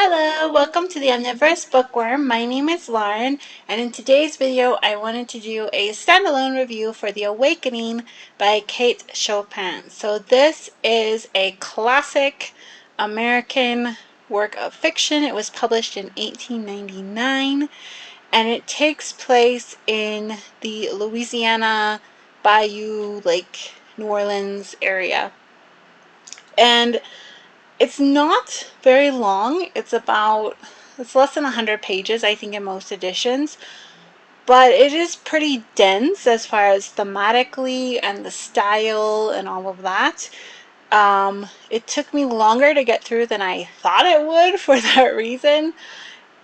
Hello, welcome to the Omnivorous Bookworm. My name is Lauren, and in today's video I wanted to do a standalone review for The Awakening by Kate Chopin. So this is a classic American work of fiction. It was published in 1899, and it takes place in the Louisiana Bayou, Lake, New Orleans area. And it's not very long. It's less than 100 pages, I think, in most editions. But it is pretty dense as far as thematically and the style and all of that. It took me longer to get through than I thought it would for that reason.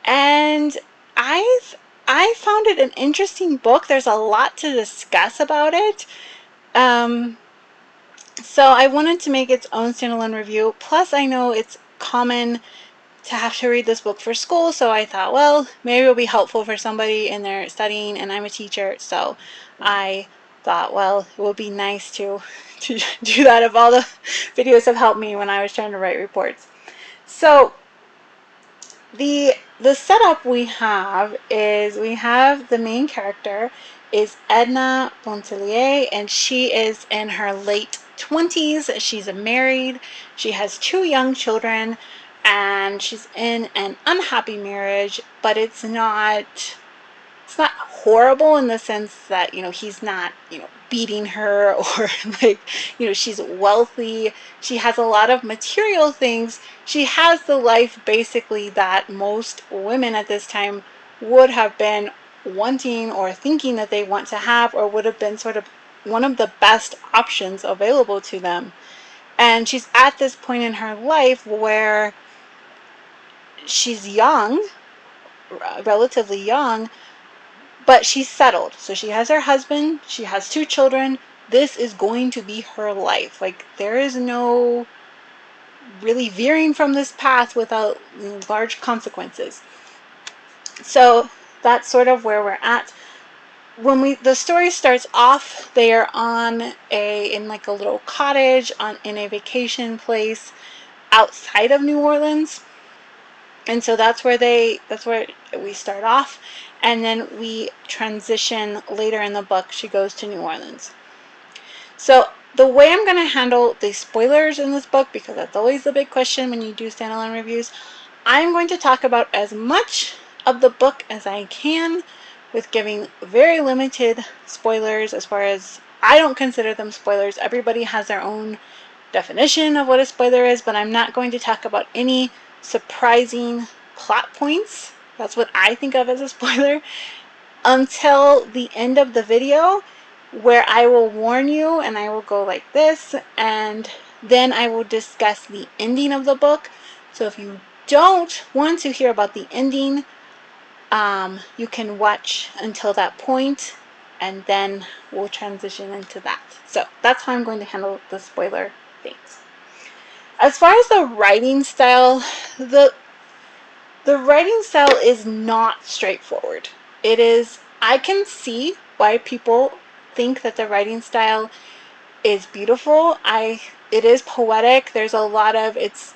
And I I found it an interesting book. There's a lot to discuss about it. Um, so I wanted to make its own standalone review. Plus, I know it's common to have to read this book for school, so I thought, well, maybe it'll be helpful for somebody in their studying, and I'm a teacher, so I thought, well, it would be nice to do that if all the videos have helped me when I was trying to write reports. So the setup we have is we have the main character is Edna Pontellier, and she is in her late 20s. She's married. She has two young children, and she's in an unhappy marriage, but it's not horrible in the sense that, he's not, beating her or like, she's wealthy. She has a lot of material things. She has the life basically that most women at this time would have been wanting or thinking that they want to have, or would have been sort of one of the best options available to them. And she's at this point in her life where she's young, relatively young, but she's settled. So she has her husband, she has two children. This is going to be her life. Like, there is no really veering from this path without large consequences. So that's sort of where we're at. When the story starts off, they are in like a little cottage in a vacation place outside of New Orleans. And so that's where we start off, and then we transition later in the book. She goes to New Orleans. So the way I'm going to handle the spoilers in this book, because that's always the big question when you do standalone reviews, I'm going to talk about as much of the book as I can, with giving very limited spoilers. As far as, I don't consider them spoilers. Everybody has their own definition of what a spoiler is, but I'm not going to talk about any surprising plot points. That's what I think of as a spoiler, until the end of the video, where I will warn you and I will go like this, and then I will discuss the ending of the book. So if you don't want to hear about the ending, you can watch until that point, and then we'll transition into that. So that's how I'm going to handle the spoiler things. As far as the writing style, the writing style is not straightforward. I can see why people think that the writing style is beautiful. It is poetic. There's a lot of, it's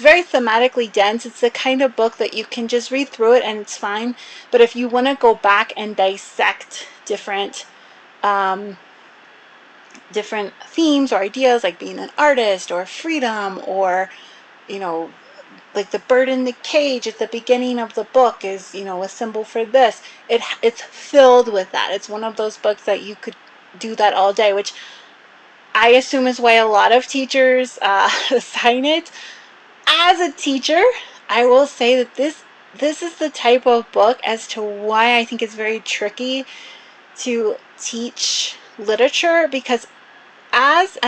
very thematically dense. It's the kind of book that you can just read through it and it's fine. But if you want to go back and dissect different themes or ideas, like being an artist or freedom, or like the bird in the cage at the beginning of the book is a symbol for this. It's filled with that. It's one of those books that you could do that all day, which I assume is why a lot of teachers assign it. As a teacher, I will say that this is the type of book as to why I think it's very tricky to teach literature, because as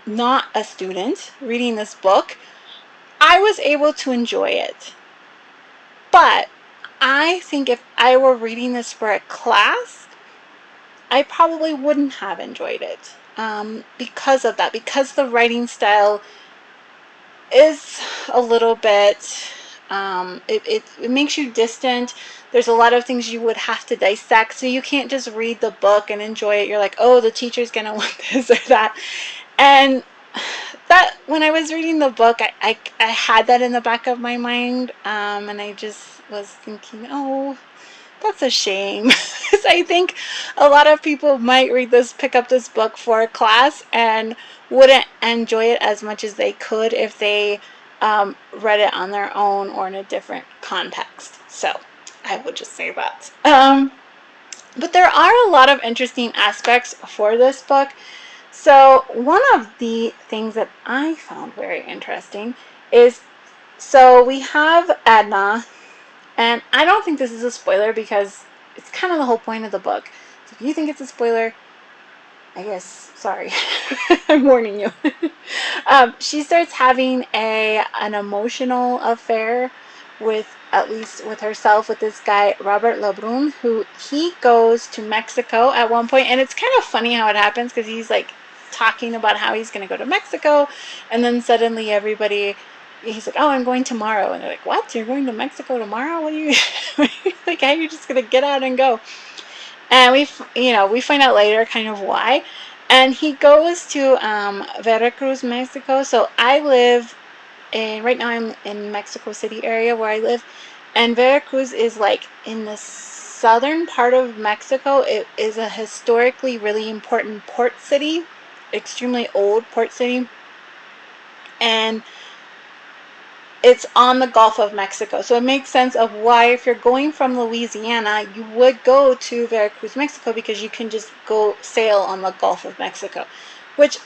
not a student reading this book, I was able to enjoy it. But I think if I were reading this for a class, I probably wouldn't have enjoyed it, because of that, because the writing style is a little bit, it makes you distant. There's a lot of things you would have to dissect, so you can't just read the book and enjoy it. You're like, oh, the teacher's gonna want this or that. And that when I was reading the book, I had that in the back of my mind, and I just was thinking, oh, that's a shame. I think a lot of people might pick up this book for a class and wouldn't enjoy it as much as they could if they read it on their own or in a different context. So I would just say that. But there are a lot of interesting aspects for this book. So one of the things that I found very interesting is, so we have Edna, and I don't think this is a spoiler because it's kind of the whole point of the book. So if you think it's a spoiler, I guess, sorry, I'm warning you. She starts having an emotional affair with, at least with herself, with this guy, Robert Lebrun, who he goes to Mexico at one point. And it's kind of funny how it happens because he's like talking about how he's going to go to Mexico. And then suddenly he's like, oh, I'm going tomorrow. And they're like, what? You're going to Mexico tomorrow? What are you, like, how are you just going to get out and go? And we find out later kind of why. And he goes to Veracruz, Mexico. So I live right now I'm in Mexico City area where I live, and Veracruz is like in the southern part of Mexico. It is a historically really important port city, extremely old port city, and it's on the Gulf of Mexico. So it makes sense of why, if you're going from Louisiana, you would go to Veracruz, Mexico, because you can just go sail on the Gulf of Mexico, which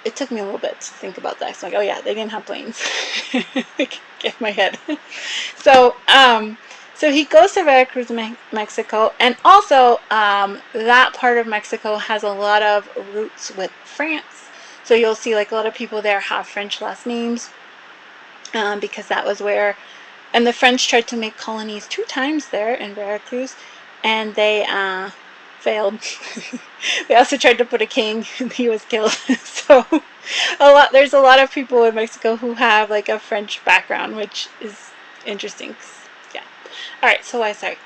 it took me a little bit to think about that. It's like, oh yeah, they didn't have planes. Get my head. So, so he goes to Veracruz, Mexico, and also that part of Mexico has a lot of roots with France. So you'll see like a lot of people there have French last names, because that was where, and the French tried to make colonies 2 times there in Veracruz, and they failed. They also tried to put a king, and he was killed. So there's a lot of people in Mexico who have like a French background, which is interesting. Yeah. All right. So sorry.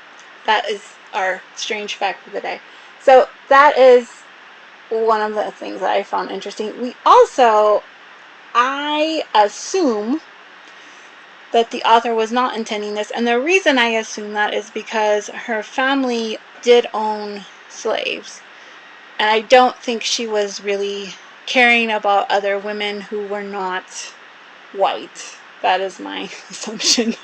That is our strange fact of the day. So that is one of the things that I found interesting. I assume that the author was not intending this, and the reason I assume that is because her family did own slaves, and I don't think she was really caring about other women who were not white. That is my assumption.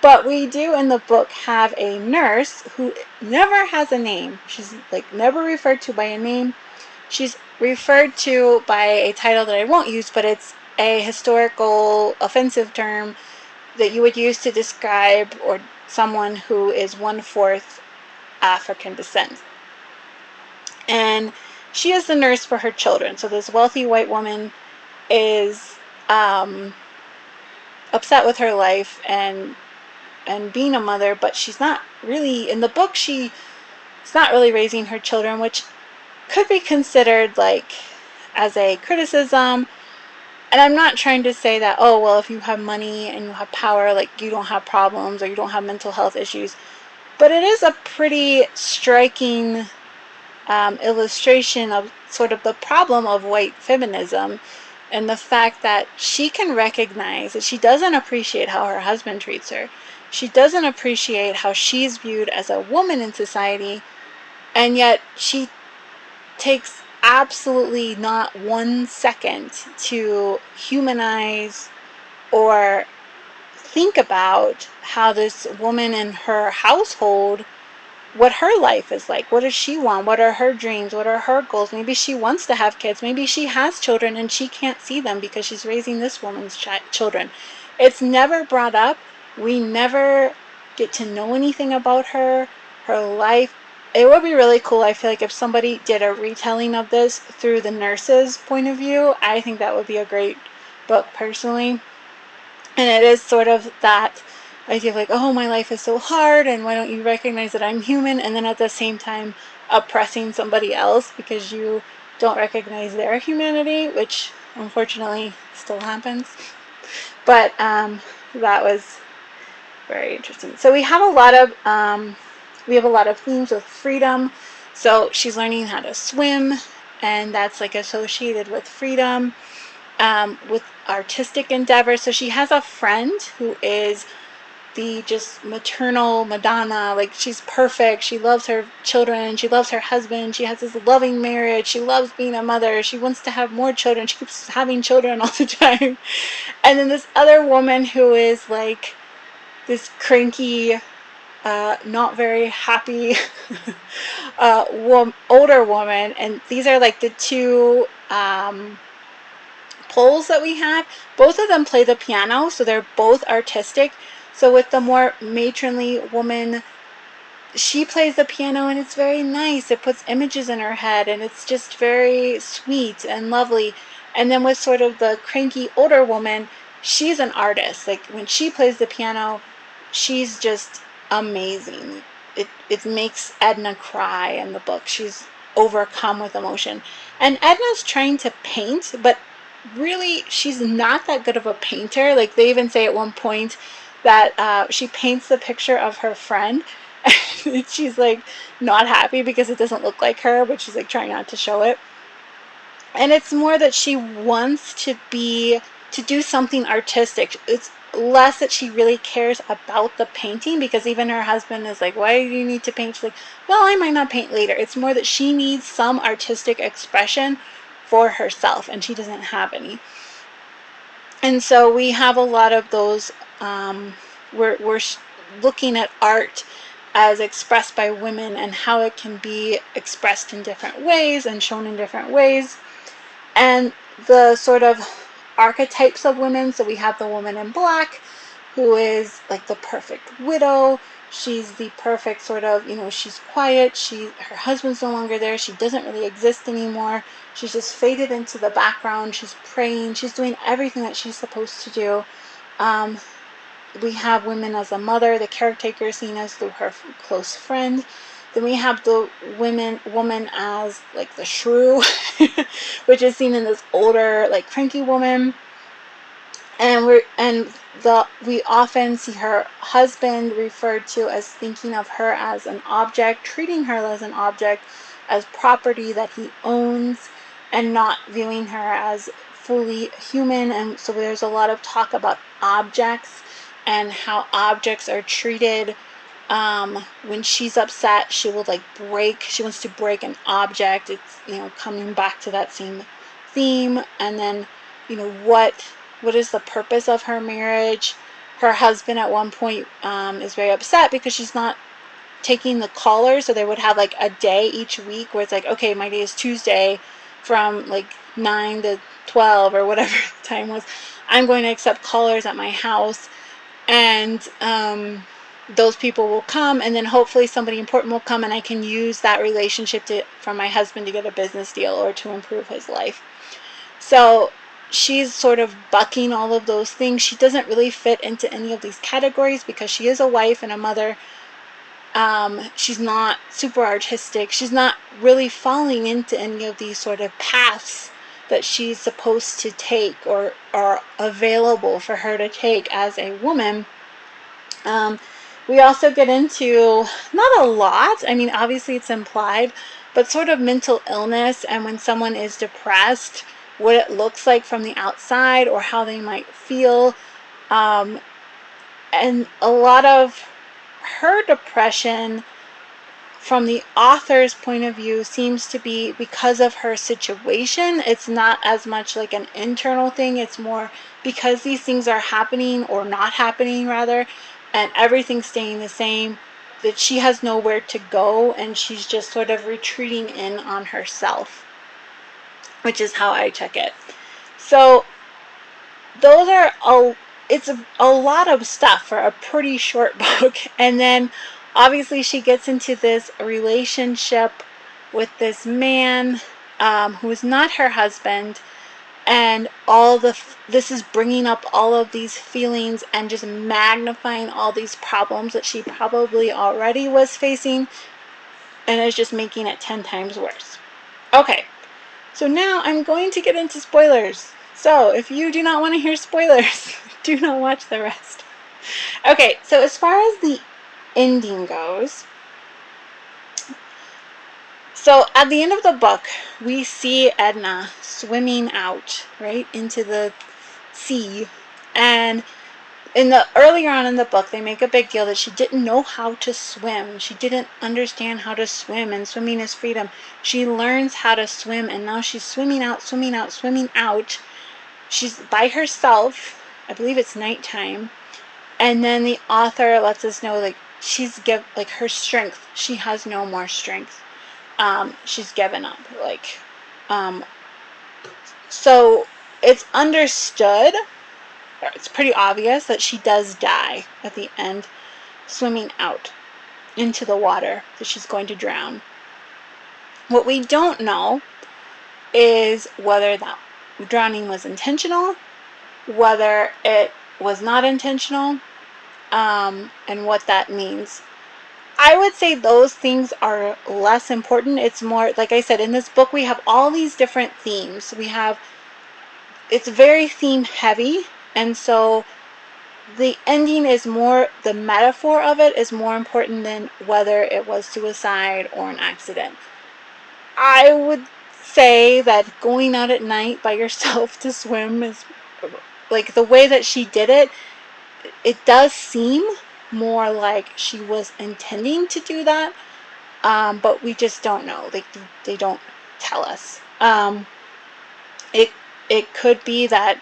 But we do in the book have a nurse who never has a name. She's like never referred to by a name. She's referred to by a title that I won't use, but it's a historical offensive term that you would use to describe or someone who is 1/4 African descent. And she is the nurse for her children. So this wealthy white woman is upset with her life and being a mother, but she's not really, in the book, she's not really raising her children, which could be considered like as a criticism. And I'm not trying to say that, oh, well, if you have money and you have power, like you don't have problems or you don't have mental health issues. But it is a pretty striking illustration of sort of the problem of white feminism, and the fact that she can recognize that she doesn't appreciate how her husband treats her. She doesn't appreciate how she's viewed as a woman in society, and yet she takes absolutely not 1 second to humanize or think about how this woman in her household, what her life is like. What does she want? What are her dreams? What are her goals? Maybe she wants to have kids. Maybe she has children and she can't see them because she's raising this woman's children. It's never brought up. We never get to know anything about her life. It would be really cool, I feel like, if somebody did a retelling of this through the nurse's point of view. I think that would be a great book, personally. And it is sort of that idea of like, oh, my life is so hard, and why don't you recognize that I'm human? And then at the same time oppressing somebody else because you don't recognize their humanity, which unfortunately still happens. But that was very interesting. So we have a lot of themes with freedom. So she's learning how to swim, and that's like associated with freedom. with artistic endeavors. So she has a friend who is the just maternal Madonna. Like, she's perfect. She loves her children. She loves her husband. She has this loving marriage. She loves being a mother. She wants to have more children. She keeps having children all the time. And then this other woman who is like this cranky, not very happy older woman. And these are like the two poles that we have. Both of them play the piano, so they're both artistic. So with the more matronly woman, she plays the piano and it's very nice. It puts images in her head and it's just very sweet and lovely. And then with sort of the cranky older woman, she's an artist. Like, when she plays the piano, she's just amazing. It makes Edna cry in the book. She's overcome with emotion. And Edna's trying to paint, but really she's not that good of a painter. Like, they even say at one point that she paints the picture of her friend and she's like not happy because it doesn't look like her, but she's like trying not to show it. And it's more that she wants to do something artistic. It's less that she really cares about the painting, because even her husband is like, why do you need to paint? She's like, well, I might not paint later. It's more that she needs some artistic expression for herself and she doesn't have any. And so we have a lot of those. We're looking at art as expressed by women and how it can be expressed in different ways and shown in different ways. And the sort of archetypes of women. So we have the woman in black, who is like the perfect widow. She's the perfect sort of, she's quiet. Her husband's no longer there. She doesn't really exist anymore. She's just faded into the background. She's praying. She's doing everything that she's supposed to do. We have women as a mother, the caretaker seen as through her close friend. Then we have the woman as like the shrew, which is seen in this older, like cranky woman. And we often see her husband referred to as thinking of her as an object, treating her as an object, as property that he owns, and not viewing her as fully human. And so there's a lot of talk about objects and how objects are treated. When she's upset, she will she wants to break an object. It's, coming back to that same theme. And then, what is the purpose of her marriage? Her husband at one point is very upset because she's not taking the callers. So they would have like a day each week where it's like, okay, my day is Tuesday from like 9 to 12 or whatever the time was. I'm going to accept callers at my house. And those people will come, and then hopefully somebody important will come, and I can use that relationship for my husband to get a business deal or to improve his life. So she's sort of bucking all of those things. She doesn't really fit into any of these categories because she is a wife and a mother. She's not super artistic. She's not really falling into any of these sort of paths that she's supposed to take or are available for her to take as a woman. We also get into, not a lot, I mean, obviously it's implied, but sort of mental illness and when someone is depressed, what it looks like from the outside or how they might feel. And a lot of her depression, from the author's point of view, seems to be because of her situation. It's not as much like an internal thing. It's more because these things are happening, or not happening rather, and everything's staying the same, that she has nowhere to go and she's just sort of retreating in on herself, which is how I took it. So those are it's a lot of stuff for a pretty short book. And then obviously she gets into this relationship with this man who is not her husband, and this is bringing up all of these feelings and just magnifying all these problems that she probably already was facing, and is just making it 10 times worse. Okay, so now I'm going to get into spoilers. So if you do not want to hear spoilers, do not watch the rest. Okay, so as far as the ending goes, So at the end of the book, we see Edna swimming out, right, into the sea. And earlier on in the book, they make a big deal that she didn't know how to swim. She didn't understand how to swim, and swimming is freedom. She learns how to swim, and now she's swimming out, swimming out, swimming out. She's by herself. I believe it's nighttime. And then the author lets us know, like, like, her strength. She has no more strength. She's given up. Like, so it's understood, or it's pretty obvious that she does die at the end, swimming out into the water, that she's going to drown. What we don't know is whether that drowning was intentional, whether it was not intentional, and what that means. I would say those things are less important. It's more, like I said, in this book we have all these different themes. It's very theme heavy, and so the ending is more, the metaphor of it is more important than whether it was suicide or an accident. I would say that going out at night by yourself to swim is, like, the way that she did it, it does seem more like she was intending to do that, but we just don't know. They don't tell us. It it could be that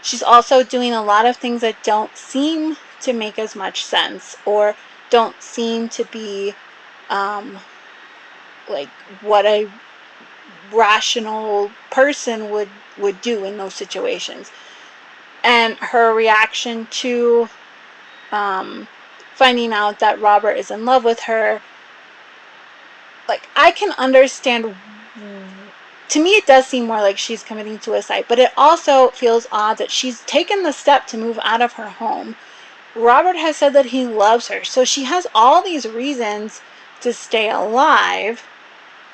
she's also doing a lot of things that don't seem to make as much sense, or don't seem to be like what a rational person would do in those situations. And her reaction to finding out that Robert is in love with her, like, I can understand. To me, it does seem more like she's committing suicide, but it also feels odd that she's taken the step to move out of her home. Robert has said that he loves her, so she has all these reasons to stay alive.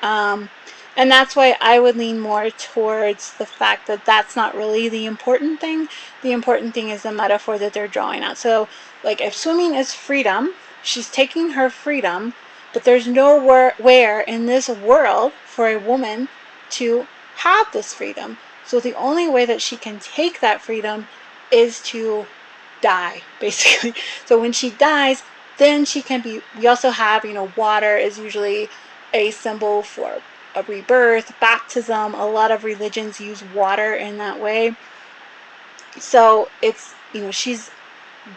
And that's why I would lean more towards the fact that that's not really the important thing. The important thing is the metaphor that they're drawing out. So, like, if swimming is freedom, she's taking her freedom, but there's nowhere in this world for a woman to have this freedom. So the only way that she can take that freedom is to die, basically. So when she dies, then she can be, we also have, water is usually a symbol for a rebirth, baptism. A lot of religions use water in that way. So it's, she's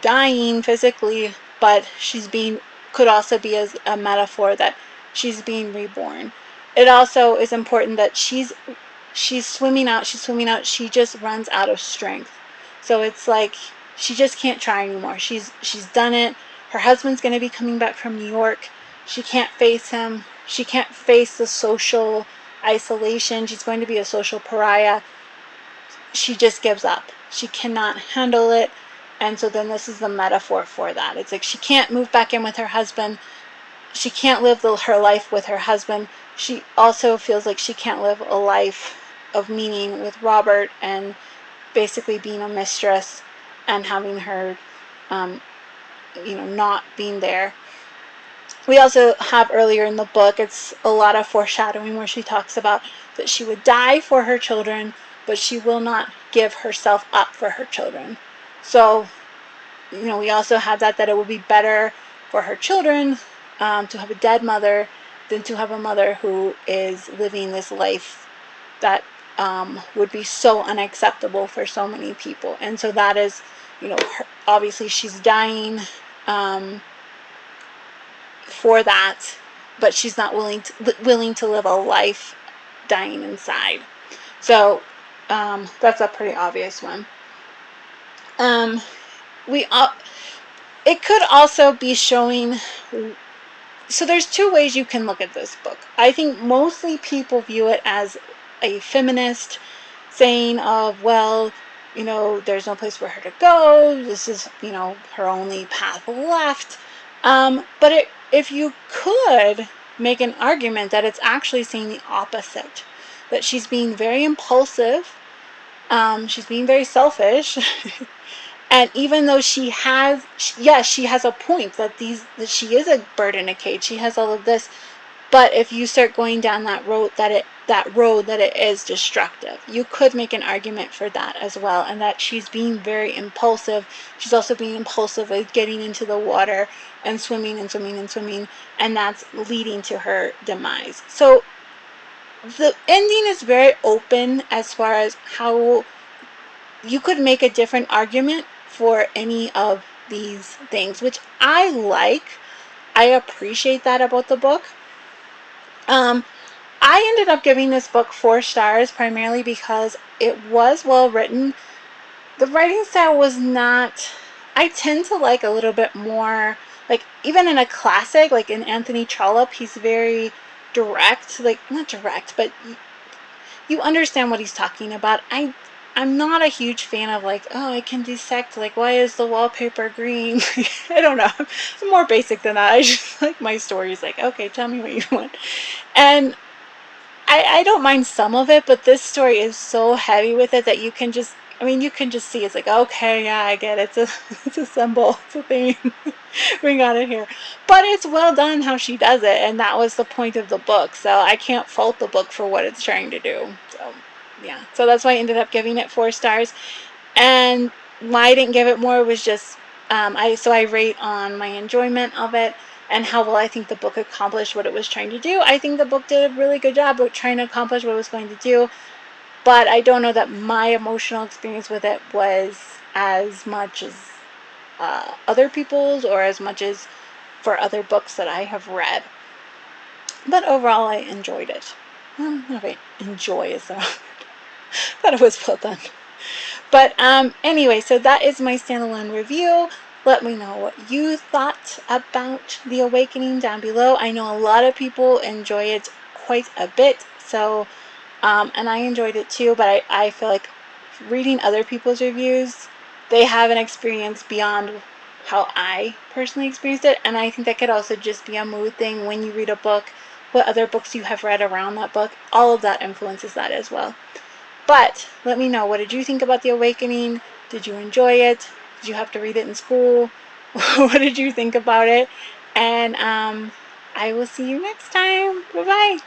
dying physically, but could also be as a metaphor that she's being reborn. It also is important that she's swimming out, she just runs out of strength. So it's like she just can't try anymore. She's done it. Her husband's going to be coming back from New York. She can't face him. She can't face the social isolation. She's going to be a social pariah. She just gives up. She cannot handle it. And so then this is the metaphor for that. It's like she can't move back in with her husband. She can't live her life with her husband. She also feels like she can't live a life of meaning with Robert, and basically being a mistress and having her, not being there. We also have earlier in the book, it's a lot of foreshadowing where she talks about that she would die for her children, but she will not give herself up for her children. So, we also have that it would be better for her children to have a dead mother than to have a mother who is living this life that would be so unacceptable for so many people. And so that is, obviously she's dying for that, but she's not willing to live a life dying inside. So that's a pretty obvious one. It could also be showing. So there's two ways you can look at this book. I think mostly people view it as a feminist saying of, well, there's no place for her to go. This is, her only path left. But if you could make an argument that it's actually saying the opposite, that she's being very impulsive, she's being very selfish, and even though she has a point that she is a bird in a cage, she has all of this, But if you start going down that road that it is destructive, you could make an argument for that as well, and that she's being very impulsive. She's also being impulsive with getting into the water and swimming and swimming and swimming, and that's leading to her demise. So the ending is very open as far as how you could make a different argument for any of these things, which I like. I appreciate that about the book. Um, I ended up giving this book 4 stars primarily because it was well written. The writing style was not. I tend to like a little bit more, like even in a classic, like in Anthony Trollope, he's very direct, like not direct, but you understand what he's talking about. I'm not a huge fan of like, oh, I can dissect, like, why is the wallpaper green? I don't know. It's more basic than that. I just like my stories, like, okay, tell me what you want. And I don't mind some of it, but this story is so heavy with it that you can just, I mean, you can just see it's like, okay, yeah, I get it. It's a symbol. It's a thing. We got it here. But it's well done how she does it, and that was the point of the book. So I can't fault the book for what it's trying to do. So yeah. So that's why I ended up giving it 4 stars. And why I didn't give it more was just I rate on my enjoyment of it and how well I think the book accomplished what it was trying to do. I think the book did a really good job of trying to accomplish what it was going to do, but I don't know that my emotional experience with it was as much as other people's or as much as for other books that I have read. But overall, I enjoyed it. Well, not if I enjoy is the but it was well done. But anyway, so that is my standalone review. Let me know what you thought about The Awakening down below. I know a lot of people enjoy it quite a bit, so and I enjoyed it too, but I feel like reading other people's reviews, they have an experience beyond how I personally experienced it, and I think that could also just be a mood thing when you read a book, what other books you have read around that book, all of that influences that as well. But let me know, what did you think about The Awakening? Did you enjoy it? Did you have to read it in school? What did you think about it? And I will see you next time. Bye bye.